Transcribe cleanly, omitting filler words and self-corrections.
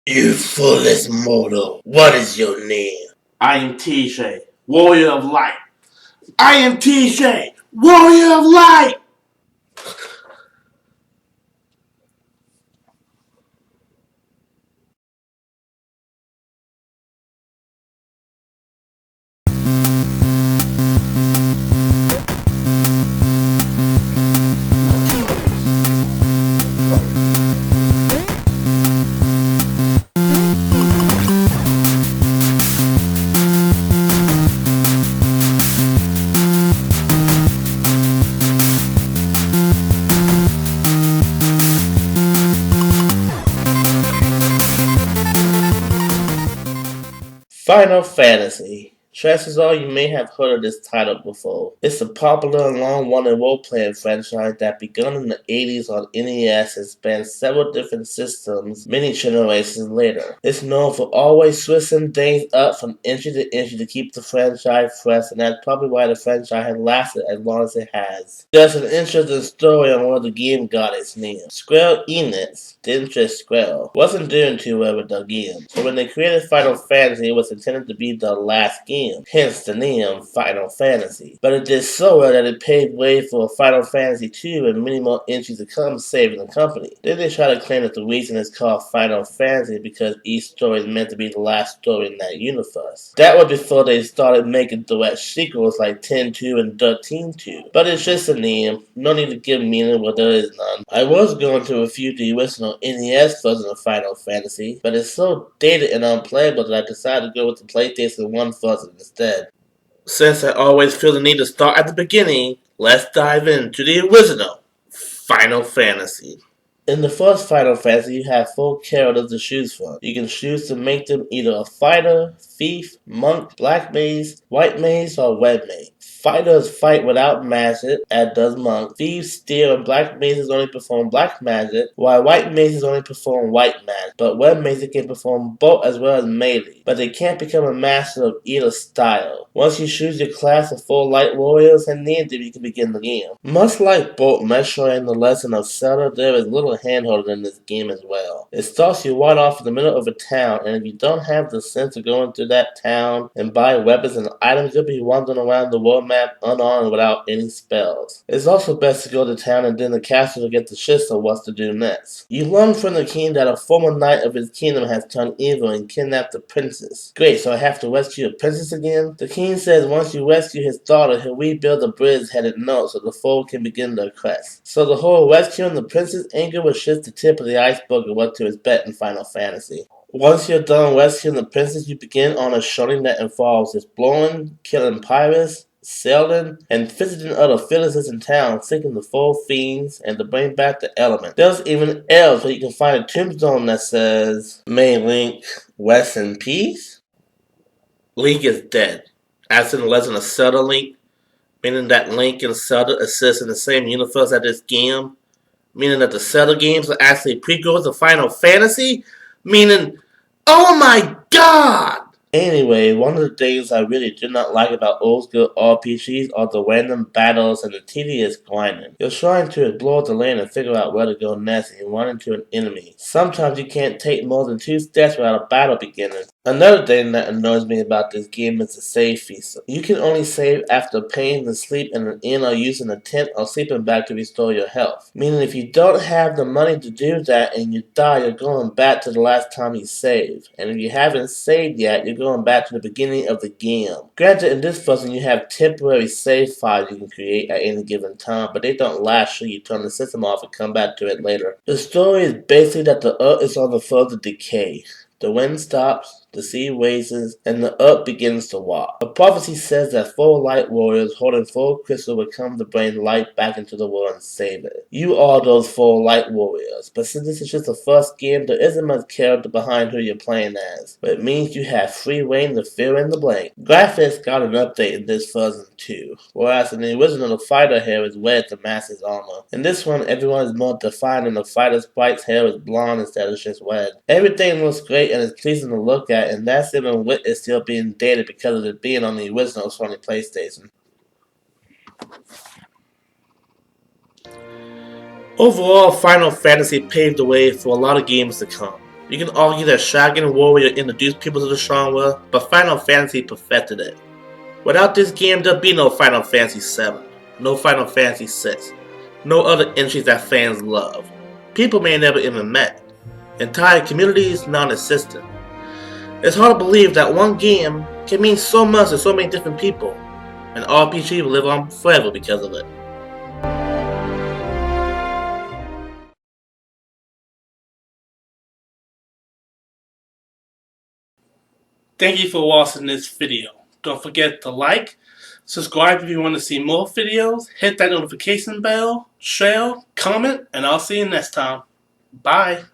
You foolish mortal, what is your name? I am TJ, Warrior of Light. I am TJ, Warrior of Light. Final Fantasy. Chances are you may have heard of this title before. It's a popular and long-running role-playing franchise that began in the 80s on NES and spanned several different systems many generations later. It's known for always switching things up from entry to entry to keep the franchise fresh, and that's probably why the franchise has lasted as long as it has. There's an interesting story on where the game got its name. Square Enix, didn't just Square, wasn't doing too well with the game, so when they created Final Fantasy, it was intended to be the last game, hence the name Final Fantasy. But it did so well that it paved way for Final Fantasy II and many more entries to come, saving the company. Then they try to claim that the reason it's called Final Fantasy because each story is meant to be the last story in that universe. That was before they started making direct sequels like 10-2 and 13-2. But it's just a name, no need to give meaning where there is none. I was going to refute the original NES version of Final Fantasy, but it's so dated and unplayable that I decided to go with the PlayStation 1 version instead. Since I always feel the need to start at the beginning, let's dive into the original Final Fantasy. In the first Final Fantasy, you have 4 characters to choose from. You can choose to make them either a fighter, thief, monk, black mage, white mage, or red mage. Fighters fight without magic, as does monk. Thieves steal, and black mages only perform black magic, while white mages only perform white magic. But red mages can perform both as well as melee, but they can't become a master of either style. Once you choose your class of 4 light warriors and need them, you can begin the game. Much like both Metroid and The Legend of Zelda, there is little handholding in this game as well. It starts you right off in the middle of a town, and if you don't have the sense of going through that town and buy weapons and items, you'll be wandering around the world map unarmed without any spells. It's also best to go to town and then the castle to get the gist of what's to do next. You learn from the king that a former knight of his kingdom has turned evil and kidnapped the princess. Great, so I have to rescue a princess again? The king says once you rescue his daughter, he'll rebuild the bridge headed north so the foe can begin their quest. So the whole rescuing the princess angle was just the tip of the iceberg of what to expect in Final Fantasy. Once you're done rescuing the princess, you begin on a journey that involves exploring, killing pirates, sailing, and visiting other villages in town, seeking the 4 fiends and to bring back the element. There's even elves where you can find a tombstone that says, "May Link rest in peace." Link is dead. As in the Legend of Zelda Link, meaning that Link and Zelda exist in the same universe as this game, meaning that the Zelda games are actually prequels to Final Fantasy, meaning, oh my god! Anyway, one of the things I really do not like about old school RPGs are the random battles and the tedious grinding. You're trying to explore the land and figure out where to go next and you run into an enemy. Sometimes you can't take more than 2 steps without a battle beginning. Another thing that annoys me about this game is the save feature. You can only save after paying to sleep in an inn or using a tent or sleeping bag to restore your health. Meaning if you don't have the money to do that and you die, you're going back to the last time you saved. And if you haven't saved yet, you're going back to the beginning of the game. Granted, in this version you have temporary save files you can create at any given time, but they don't last so you turn the system off and come back to it later. The story is basically that the earth is on the verge of decay. The wind stops, the sea raises, and the earth begins to walk. A prophecy says that 4 light warriors holding 4 crystals will come to bring light back into the world and save it. You are those 4 light warriors, but since this is just the first game, there isn't much character behind who you're playing as, but it means you have free reign to fill in the blank. Graphics got an update in this version too, whereas in the original the fighter hair is red to match his armor. In this one, everyone is more defined and the fighter sprite's hair is blonde instead of just red. Everything looks great and it's pleasing to look at, and that's even with it still being dated because of it being on the original Sony PlayStation. Overall, Final Fantasy paved the way for a lot of games to come. You can argue that Shogun Warrior introduced people to the genre, but Final Fantasy perfected it. Without this game, there'd be no Final Fantasy VII, no Final Fantasy VI, no other entries that fans love. People may never even met. Entire communities non-existent. It's hard to believe that one game can mean so much to so many different people, and RPG will live on forever because of it. Thank you for watching this video. Don't forget to like, subscribe if you want to see more videos, hit that notification bell, share, comment, and I'll see you next time. Bye.